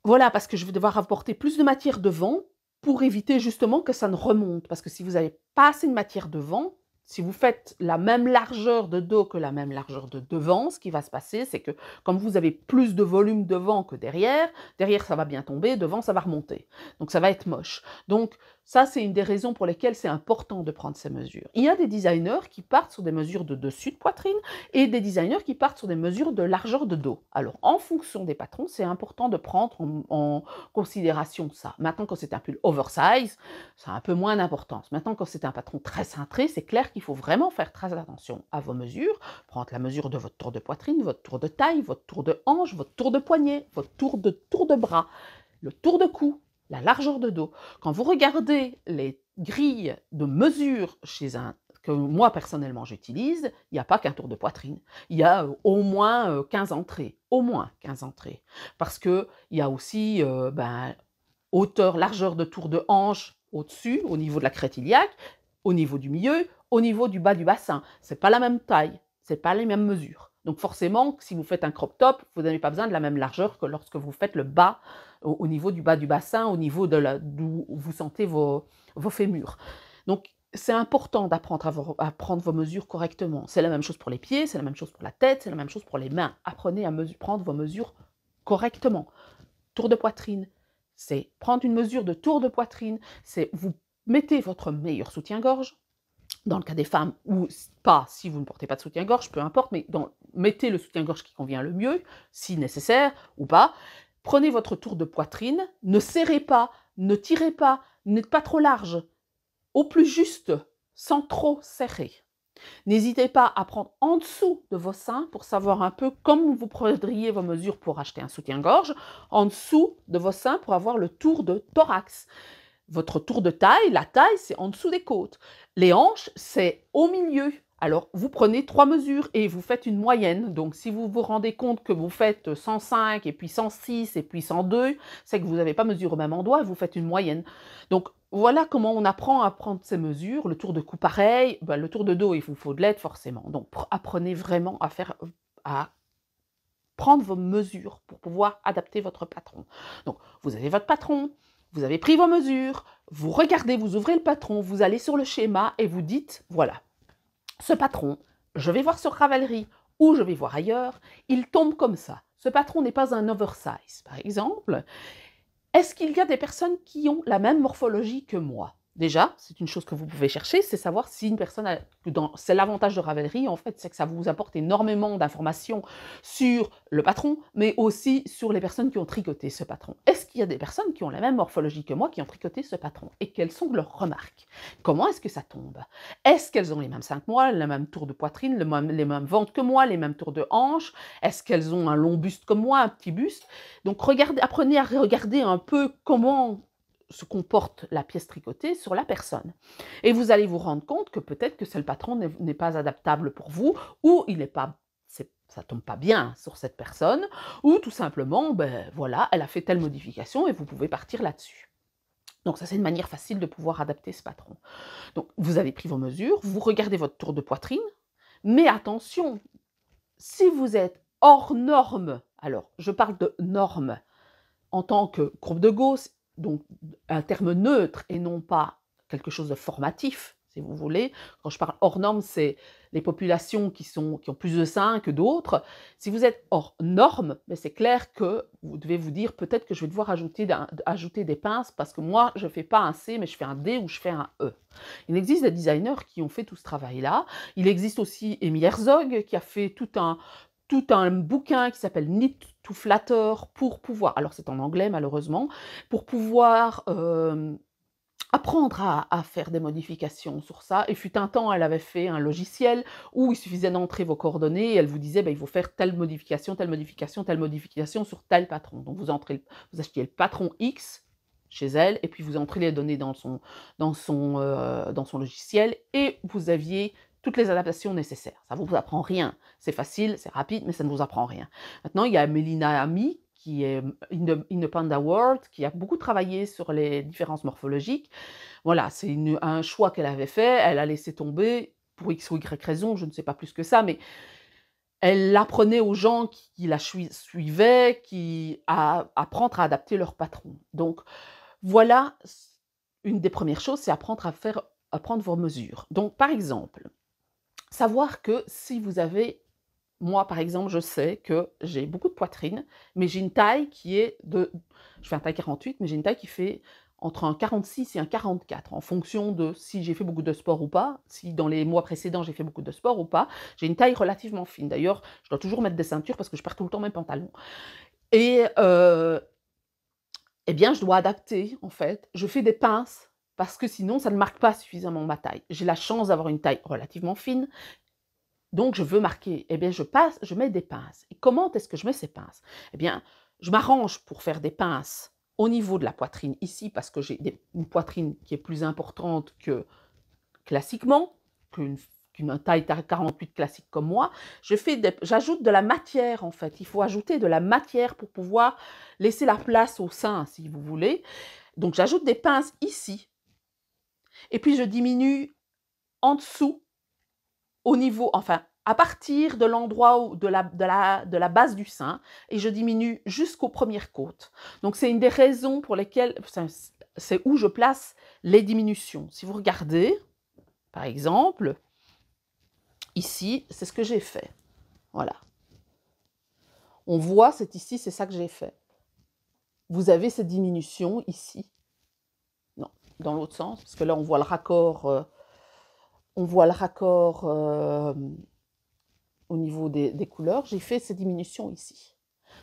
voilà, parce que je vais devoir apporter plus de matière devant pour éviter justement que ça ne remonte. Parce que si vous n'avez pas assez de matière devant, si vous faites la même largeur de dos que la même largeur de devant, ce qui va se passer, c'est que comme vous avez plus de volume devant que derrière, derrière ça va bien tomber, devant ça va remonter. Donc ça va être moche. Donc ça, c'est une des raisons pour lesquelles c'est important de prendre ces mesures. Il y a des designers qui partent sur des mesures de dessus de poitrine et des designers qui partent sur des mesures de largeur de dos. Alors, en fonction des patrons, c'est important de prendre en considération ça. Maintenant, quand c'est un pull oversize, ça a un peu moins d'importance. Maintenant, quand c'est un patron très cintré, c'est clair qu'il faut vraiment faire très attention à vos mesures, prendre la mesure de votre tour de poitrine, votre tour de taille, votre tour de hanche, votre tour de poignet, votre tour de bras, le tour de cou, la largeur de dos. Quand vous regardez les grilles de mesure que moi personnellement j'utilise, il n'y a pas qu'un tour de poitrine. Il y a au moins 15 entrées. Au moins 15 entrées. Parce qu'il y a aussi hauteur, largeur de tour de hanche au-dessus, au niveau de la crête iliaque, au niveau du milieu, au niveau du bas du bassin. Ce n'est pas la même taille, ce n'est pas les mêmes mesures. Donc forcément, si vous faites un crop top, vous n'avez pas besoin de la même largeur que lorsque vous faites le bas, au niveau du bas du bassin, au niveau d'où vous sentez vos fémurs. Donc c'est important d'apprendre à prendre vos mesures correctement. C'est la même chose pour les pieds, c'est la même chose pour la tête, c'est la même chose pour les mains. Apprenez à prendre vos mesures correctement. Tour de poitrine, c'est prendre une mesure de tour de poitrine, c'est vous mettez votre meilleur soutien-gorge, dans le cas des femmes, ou pas, si vous ne portez pas de soutien-gorge, peu importe, mais mettez le soutien-gorge qui convient le mieux, si nécessaire, ou pas. Prenez votre tour de poitrine, ne serrez pas, ne tirez pas, n'êtes pas trop large, au plus juste, sans trop serrer. N'hésitez pas à prendre en dessous de vos seins pour savoir un peu comme vous prendriez vos mesures pour acheter un soutien-gorge, en dessous de vos seins pour avoir le tour de thorax. Votre tour de taille, la taille, c'est en dessous des côtes. Les hanches, c'est au milieu, Alors, vous prenez 3 mesures et vous faites une moyenne. Donc, si vous vous rendez compte que vous faites 105 et puis 106 et puis 102, c'est que vous n'avez pas mesuré au même endroit et vous faites une moyenne. Donc, voilà comment on apprend à prendre ces mesures. Le tour de cou, pareil. Ben, le tour de dos, il vous faut de l'aide forcément. Donc, apprenez vraiment à prendre vos mesures pour pouvoir adapter votre patron. Donc, vous avez votre patron, vous avez pris vos mesures, vous regardez, vous ouvrez le patron, vous allez sur le schéma et vous dites, voilà, ce patron, je vais voir sur Ravelry ou je vais voir ailleurs, il tombe comme ça. Ce patron n'est pas un oversize, par exemple. Est-ce qu'il y a des personnes qui ont la même morphologie que moi? Déjà, c'est une chose que vous pouvez chercher, c'est savoir si une personne a... C'est l'avantage de Ravelry, en fait, c'est que ça vous apporte énormément d'informations sur le patron, mais aussi sur les personnes qui ont tricoté ce patron. Est-ce qu'il y a des personnes qui ont la même morphologie que moi qui ont tricoté ce patron? Et quelles sont leurs remarques? Comment est-ce que ça tombe? Est-ce qu'elles ont les mêmes 5 mois, le même tour de poitrine, les mêmes ventres que moi, les mêmes tours de hanches? Est-ce qu'elles ont un long buste comme moi, un petit buste? Donc apprenez à regarder un peu comment se comporte la pièce tricotée sur la personne. Et vous allez vous rendre compte que peut-être que le patron n'est pas adaptable pour vous, ou il n'est pas, ça tombe pas bien sur cette personne, ou tout simplement, ben voilà, elle a fait telle modification et vous pouvez partir là-dessus. Donc ça, c'est une manière facile de pouvoir adapter ce patron. Donc vous avez pris vos mesures, vous regardez votre tour de poitrine, mais attention, si vous êtes hors norme, alors je parle de norme en tant que courbe de Gauss, donc un terme neutre et non pas quelque chose de formatif, si vous voulez. Quand je parle hors norme, c'est les populations qui ont plus de seins que d'autres. Si vous êtes hors norme, c'est clair que vous devez vous dire peut-être que je vais devoir ajouter des pinces parce que moi, je ne fais pas un C, mais je fais un D ou je fais un E. Il existe des designers qui ont fait tout ce travail-là. Il existe aussi Amy Herzog qui a fait tout un bouquin qui s'appelle Knit to Flatter pour pouvoir, alors c'est en anglais malheureusement, pour pouvoir apprendre à faire des modifications sur ça. Et fut un temps, elle avait fait un logiciel où il suffisait d'entrer vos coordonnées et elle vous disait, il faut faire telle modification, telle modification, telle modification sur tel patron. Donc vous achetiez le patron X chez elle et puis vous entrez les données dans son logiciel et vous aviez toutes les adaptations nécessaires. Ça ne vous apprend rien. C'est facile, c'est rapide, mais ça ne vous apprend rien. Maintenant, il y a Mélina Ami, qui est in Panda World, qui a beaucoup travaillé sur les différences morphologiques. Voilà, c'est un choix qu'elle avait fait, elle a laissé tomber, pour X ou Y raison, je ne sais pas plus que ça, mais elle apprenait aux gens qui la suivaient, à apprendre à adapter leur patron. Donc, voilà, une des premières choses, c'est apprendre à prendre vos mesures. Donc, par exemple, savoir que si vous avez, moi par exemple, je sais que j'ai beaucoup de poitrine, mais j'ai une taille qui est je fais un taille 48, mais j'ai une taille qui fait entre un 46 et un 44, en fonction de si j'ai fait beaucoup de sport ou pas, si dans les mois précédents j'ai fait beaucoup de sport ou pas. J'ai une taille relativement fine. D'ailleurs, je dois toujours mettre des ceintures parce que je perds tout le temps mes pantalons. Et eh bien, je dois adapter, en fait. Je fais des pinces parce que sinon, ça ne marque pas suffisamment ma taille. J'ai la chance d'avoir une taille relativement fine, donc je veux marquer. Eh bien, je mets des pinces. Et comment est-ce que je mets ces pinces? Eh bien, je m'arrange pour faire des pinces au niveau de la poitrine ici, parce que j'ai une poitrine qui est plus importante que classiquement, qu'une taille 48 classique comme moi. J'ajoute de la matière, en fait. Il faut ajouter de la matière pour pouvoir laisser la place au sein, si vous voulez. Donc, j'ajoute des pinces ici. Et puis, je diminue en dessous, au niveau, enfin, à partir de l'endroit de la base du sein, et je diminue jusqu'aux premières côtes. Donc, c'est une des raisons pour lesquelles, c'est où je place les diminutions. Si vous regardez, par exemple, ici, c'est ce que j'ai fait. Voilà. On voit, c'est ici, c'est ça que j'ai fait. Vous avez cette diminution ici. Non, dans l'autre sens, parce que là, on voit le raccord, au niveau des couleurs. J'ai fait ces diminutions ici.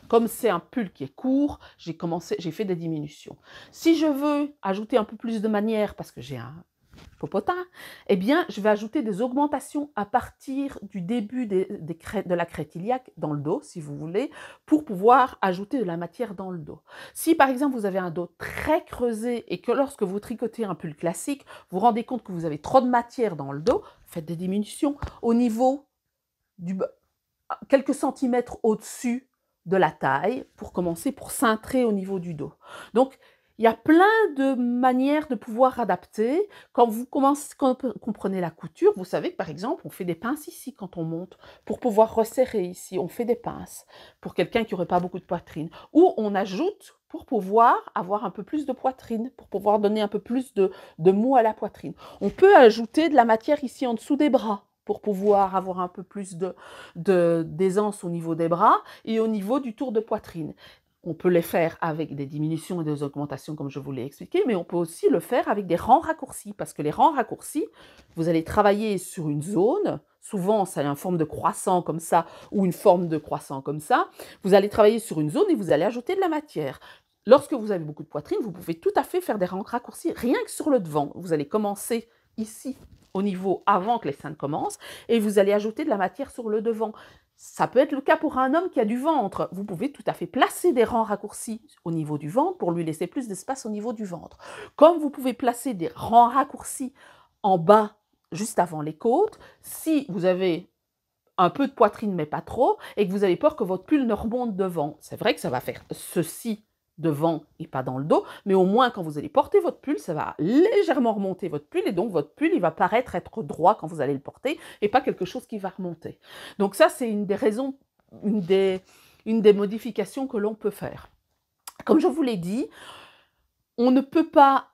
Comme c'est un pull qui est court, j'ai fait des diminutions. Si je veux ajouter un peu plus de manière, parce que j'ai un popotin, eh bien, je vais ajouter des augmentations à partir du début de la crête iliaque dans le dos, si vous voulez, pour pouvoir ajouter de la matière dans le dos. Si, par exemple, vous avez un dos très creusé et que lorsque vous tricotez un pull classique, vous vous rendez compte que vous avez trop de matière dans le dos, faites des diminutions au niveau du quelques centimètres au-dessus de la taille pour commencer, pour cintrer au niveau du dos. Donc, il y a plein de manières de pouvoir adapter. Quand vous comprenez la couture, vous savez que par exemple, on fait des pinces ici quand on monte pour pouvoir resserrer ici. On fait des pinces pour quelqu'un qui n'aurait pas beaucoup de poitrine. Ou on ajoute pour pouvoir avoir un peu plus de poitrine, pour pouvoir donner un peu plus de mou à la poitrine. On peut ajouter de la matière ici en dessous des bras pour pouvoir avoir un peu plus d'aisance au niveau des bras et au niveau du tour de poitrine. On peut les faire avec des diminutions et des augmentations, comme je vous l'ai expliqué, mais on peut aussi le faire avec des rangs raccourcis, parce que les rangs raccourcis, vous allez travailler sur une zone, souvent ça a une forme de croissant comme ça, ou une forme de croissant comme ça, vous allez travailler sur une zone et vous allez ajouter de la matière. Lorsque vous avez beaucoup de poitrine, vous pouvez tout à fait faire des rangs raccourcis, rien que sur le devant. Vous allez commencer ici, au niveau avant que les seins commencent, et vous allez ajouter de la matière sur le devant. Ça peut être le cas pour un homme qui a du ventre. Vous pouvez tout à fait placer des rangs raccourcis au niveau du ventre pour lui laisser plus d'espace au niveau du ventre. Comme vous pouvez placer des rangs raccourcis en bas, juste avant les côtes, si vous avez un peu de poitrine mais pas trop, et que vous avez peur que votre pull ne remonte devant. C'est vrai que ça va faire ceci devant et pas dans le dos, mais au moins quand vous allez porter votre pull, ça va légèrement remonter votre pull, et donc votre pull, il va paraître être droit quand vous allez le porter, et pas quelque chose qui va remonter. Donc ça, c'est une des raisons, une des modifications que l'on peut faire. Comme je vous l'ai dit, on ne peut pas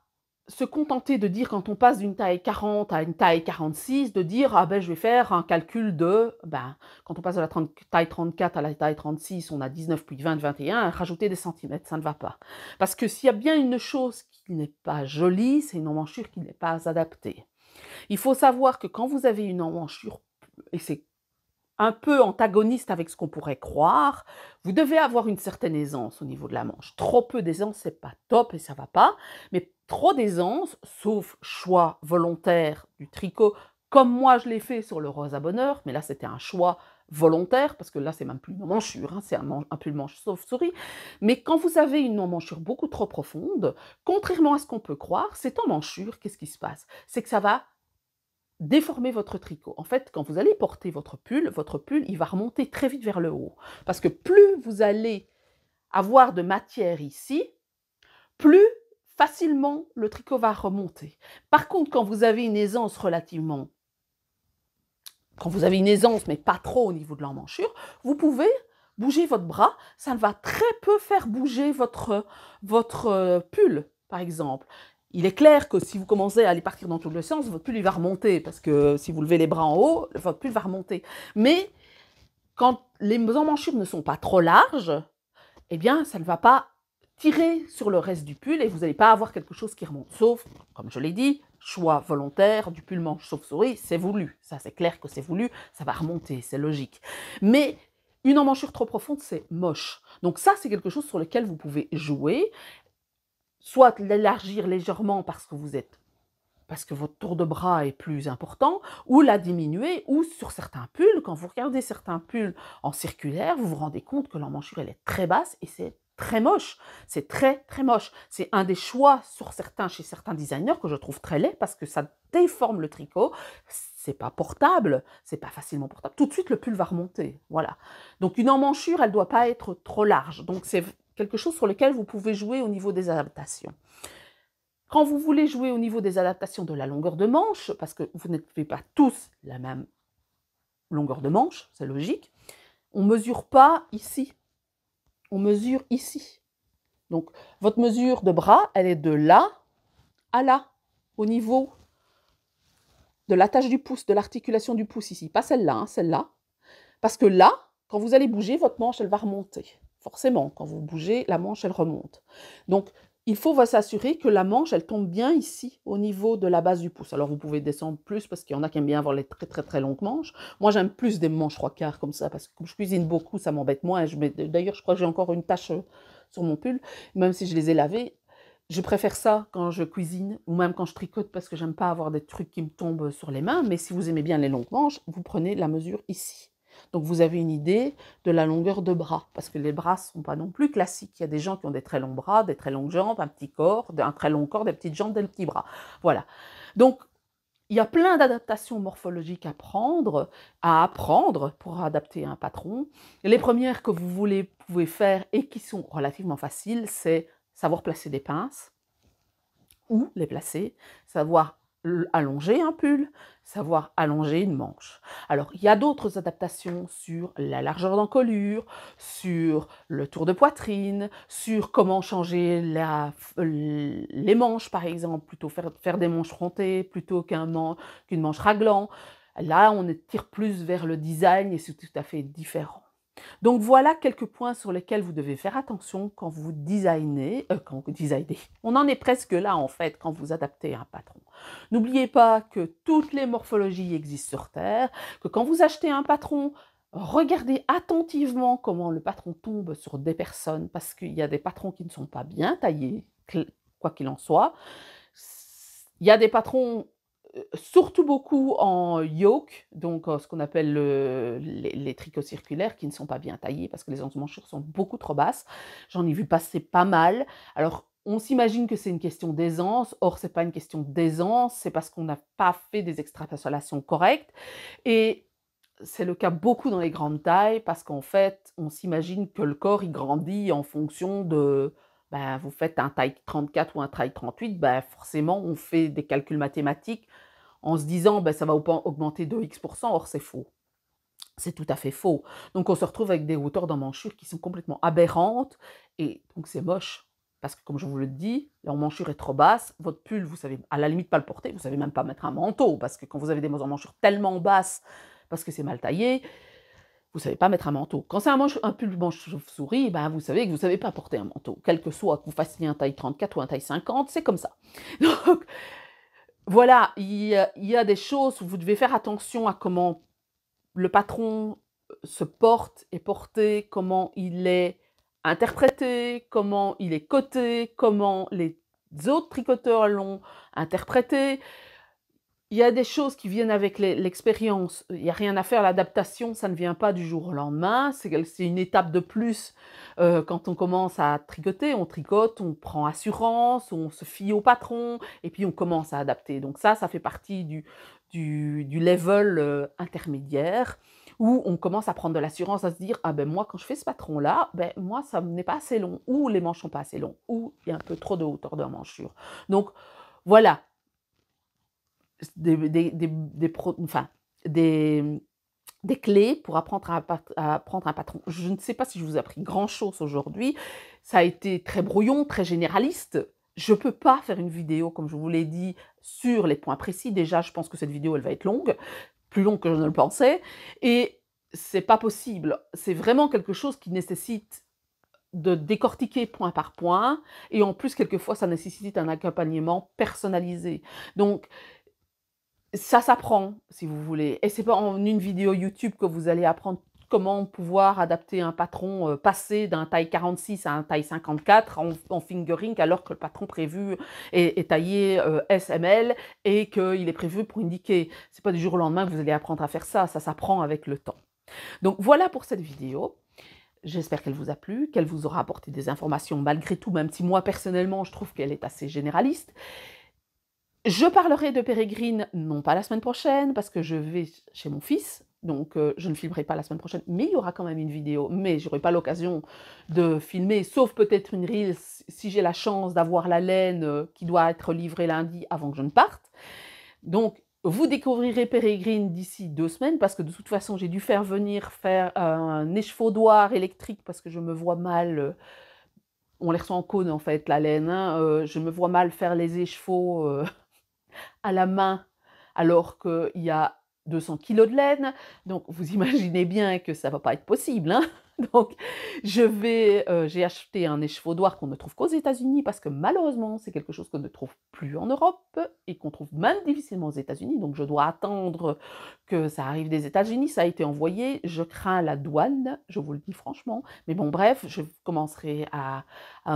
se contenter de dire, quand on passe d'une taille 40 à une taille 46, de dire « Ah ben je vais faire un calcul de… » quand on passe de la taille 34 à la taille 36, on a 19 puis 20, 21, rajouter des centimètres, ça ne va pas. Parce que s'il y a bien une chose qui n'est pas jolie, c'est une emmanchure qui n'est pas adaptée. Il faut savoir que quand vous avez une emmanchure, et c'est un peu antagoniste avec ce qu'on pourrait croire, vous devez avoir une certaine aisance au niveau de la manche. Trop peu d'aisance, c'est pas top et ça va pas, mais trop d'aisance, sauf choix volontaire du tricot, comme moi je l'ai fait sur le Rosa Bonheur, mais là c'était un choix volontaire, parce que là c'est même plus une emmanchure, c'est un pull manche sauve-souris, mais quand vous avez une emmanchure beaucoup trop profonde, contrairement à ce qu'on peut croire, cette emmanchure, qu'est-ce qui se passe? C'est que ça va déformer votre tricot. En fait, quand vous allez porter votre pull, il va remonter très vite vers le haut. Parce que plus vous allez avoir de matière ici, plus facilement le tricot va remonter. Par contre, quand vous avez une aisance mais pas trop au niveau de l'emmanchure, vous pouvez bouger votre bras, ça va très peu faire bouger votre pull, par exemple. Il est clair que si vous commencez à aller partir dans tous les sens, votre pull il va remonter, parce que si vous levez les bras en haut, votre pull va remonter. Mais quand les emmanchures ne sont pas trop larges, eh bien, ça ne va pas tirer sur le reste du pull et vous n'allez pas avoir quelque chose qui remonte. Sauf, comme je l'ai dit, choix volontaire du pull manche chauve-souris, c'est voulu. Ça, c'est clair que c'est voulu, ça va remonter, c'est logique. Mais une emmanchure trop profonde, c'est moche. Donc ça, c'est quelque chose sur lequel vous pouvez jouer. Soit l'élargir légèrement parce que votre tour de bras est plus important, ou la diminuer, ou sur certains pulls, quand vous regardez certains pulls en circulaire, vous vous rendez compte que l'emmanchure elle est très basse et c'est très moche. C'est très très moche. C'est un des choix chez certains designers que je trouve très laid parce que ça déforme le tricot. C'est pas portable, c'est pas facilement portable. Tout de suite le pull va remonter. Voilà. Donc une emmanchure, elle doit pas être trop large. Donc c'est quelque chose sur lequel vous pouvez jouer au niveau des adaptations. Quand vous voulez jouer au niveau des adaptations de la longueur de manche, parce que vous n'avez pas tous la même longueur de manche, c'est logique, on ne mesure pas ici, on mesure ici. Donc votre mesure de bras, elle est de là à là, au niveau de l'attache du pouce, de l'articulation du pouce ici, pas celle-là, hein, celle-là. Parce que là, quand vous allez bouger, votre manche, elle va remonter. Forcément, quand vous bougez, la manche, elle remonte. Donc, il faut s'assurer que la manche, elle tombe bien ici, au niveau de la base du pouce. Alors, vous pouvez descendre plus, parce qu'il y en a qui aiment bien avoir les très très très longues manches. Moi, j'aime plus des manches 3/4 comme ça, parce que comme je cuisine beaucoup, ça m'embête moins. D'ailleurs, je crois que j'ai encore une tache sur mon pull, même si je les ai lavés. Je préfère ça quand je cuisine, ou même quand je tricote, parce que j'aime pas avoir des trucs qui me tombent sur les mains. Mais si vous aimez bien les longues manches, vous prenez la mesure ici. Donc vous avez une idée de la longueur de bras, parce que les bras ne sont pas non plus classiques. Il y a des gens qui ont des très longs bras, des très longues jambes, un petit corps, un très long corps, des petites jambes, des petits bras. Voilà. Donc il y a plein d'adaptations morphologiques à apprendre pour adapter un patron. Les premières que pouvez faire et qui sont relativement faciles, c'est savoir placer des pinces, où les placer, savoir allonger un pull, savoir allonger une manche. Alors, il y a d'autres adaptations sur la largeur d'encolure, sur le tour de poitrine, sur comment changer les manches, par exemple, plutôt faire des manches frontées plutôt qu'une manche raglan. Là, on tire plus vers le design et c'est tout à fait différent. Donc voilà quelques points sur lesquels vous devez faire attention quand vous designez, on en est presque là en fait quand vous adaptez un patron. N'oubliez pas que toutes les morphologies existent sur Terre, que quand vous achetez un patron, regardez attentivement comment le patron tombe sur des personnes, parce qu'il y a des patrons qui ne sont pas bien taillés, quoi qu'il en soit. Il y a des patrons surtout beaucoup en yoke, donc ce qu'on appelle les tricots circulaires qui ne sont pas bien taillés parce que les emmanchures sont beaucoup trop basses. J'en ai vu passer pas mal. Alors, on s'imagine que c'est une question d'aisance. Or, c'est pas une question d'aisance, c'est parce qu'on n'a pas fait des extrapolations correctes. Et c'est le cas beaucoup dans les grandes tailles parce qu'en fait, on s'imagine que le corps, il grandit en fonction de, ben, vous faites un taille 34 ou un taille 38, ben, forcément, on fait des calculs mathématiques en se disant ben, ça va augmenter de X%, or c'est faux. C'est tout à fait faux. Donc on se retrouve avec des hauteurs d'emmanchure qui sont complètement aberrantes et donc c'est moche. Parce que comme je vous le dis, l'emmanchure est trop basse, votre pull, vous savez à la limite pas le porter, vous savez même pas mettre un manteau, parce que quand vous avez des emmanchures tellement basses, parce que c'est mal taillé, vous savez pas mettre un manteau. Quand c'est un pull manche chauve-souris, ben vous savez que vous savez pas porter un manteau. Quel que soit que vous fassiez un taille 34 ou un taille 50, c'est comme ça. Donc, voilà, il y a des choses où vous devez faire attention à comment le patron se porte, est porté, comment il est interprété, comment il est coté, comment les autres tricoteurs l'ont interprété. Il y a des choses qui viennent avec l'expérience. Il n'y a rien à faire, l'adaptation, ça ne vient pas du jour au lendemain. C'est une étape de plus quand on commence à tricoter. On tricote, on prend assurance, on se fie au patron et puis on commence à adapter. Donc ça fait partie du level intermédiaire où on commence à prendre de l'assurance, à se dire « Ah ben moi, quand je fais ce patron-là, ben moi, ça n'est pas assez long. » Ou les manches sont pas assez longs. Ou il y a un peu trop de hauteur de manchure. Donc voilà. Des clés pour apprendre à prendre un patron. Je ne sais pas si je vous ai appris grand-chose aujourd'hui. Ça a été très brouillon, très généraliste. Je ne peux pas faire une vidéo, comme je vous l'ai dit, sur les points précis. Déjà, je pense que cette vidéo, elle va être longue, plus longue que je ne le pensais. Et c'est pas possible. C'est vraiment quelque chose qui nécessite de décortiquer point par point. Et en plus, quelquefois, ça nécessite un accompagnement personnalisé. Donc, ça s'apprend, si vous voulez. Et c'est pas en une vidéo YouTube que vous allez apprendre comment pouvoir adapter un patron passé d'un taille 46 à un taille 54 en fingering, alors que le patron prévu est taillé SML et qu'il est prévu pour indiquer. C'est pas du jour au lendemain que vous allez apprendre à faire ça, ça s'apprend avec le temps. Donc voilà pour cette vidéo. J'espère qu'elle vous a plu, qu'elle vous aura apporté des informations malgré tout, même si moi personnellement je trouve qu'elle est assez généraliste. Je parlerai de Pérégrine, non pas la semaine prochaine, parce que je vais chez mon fils, donc je ne filmerai pas la semaine prochaine, mais il y aura quand même une vidéo, mais je n'aurai pas l'occasion de filmer, sauf peut-être une reel, si j'ai la chance d'avoir la laine qui doit être livrée lundi avant que je ne parte. Donc, vous découvrirez Pérégrine d'ici 2 semaines, parce que de toute façon, j'ai dû faire un échevaudoir électrique, parce que je me vois mal... on les reçoit en cône en fait, la laine, hein, je me vois mal faire les échevaux à la main alors qu'il y a 200 kg de laine, donc vous imaginez bien que ça ne va pas être possible, hein. Donc j'ai acheté un échevaudoir qu'on ne trouve qu'aux États-Unis parce que malheureusement c'est quelque chose qu'on ne trouve plus en Europe et qu'on trouve même difficilement aux États-Unis, donc je dois attendre que ça arrive des États-Unis. Ça a été envoyé, je crains la douane, je vous le dis franchement, mais bon bref, je commencerai à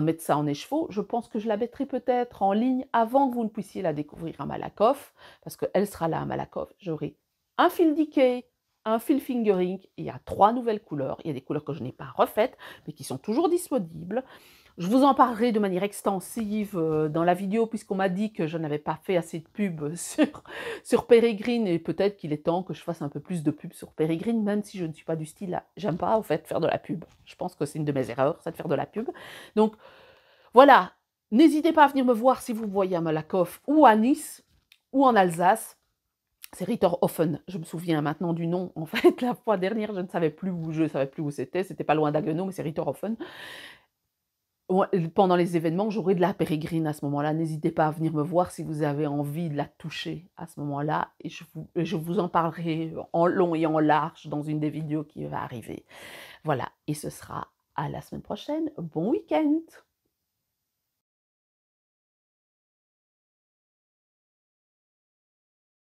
mettre ça en écheveau. Je pense que je la mettrai peut-être en ligne avant que vous ne puissiez la découvrir à Malakoff, parce qu'elle sera là à Malakoff. J'aurai un fil Decay, un fil fingering, il y a 3 nouvelles couleurs. Il y a des couleurs que je n'ai pas refaites, mais qui sont toujours disponibles. Je vous en parlerai de manière extensive dans la vidéo, puisqu'on m'a dit que je n'avais pas fait assez de pub sur Peregrine, et peut-être qu'il est temps que je fasse un peu plus de pub sur Peregrine, même si je ne suis pas du style, j'aime pas en fait faire de la pub. Je pense que c'est une de mes erreurs, ça de faire de la pub. Donc voilà, n'hésitez pas à venir me voir si vous me voyez à Malakoff ou à Nice ou en Alsace. C'est Ritterhofen, je me souviens maintenant du nom. En fait, la fois dernière, je ne savais plus où c'était pas loin d'Haguenau, mais c'est Ritterhofen. Ouais, pendant les événements, j'aurai de la Pérégrine à ce moment-là. N'hésitez pas à venir me voir si vous avez envie de la toucher à ce moment-là, et je vous en parlerai en long et en large dans une des vidéos qui va arriver. Voilà, et ce sera à la semaine prochaine. Bon week-end!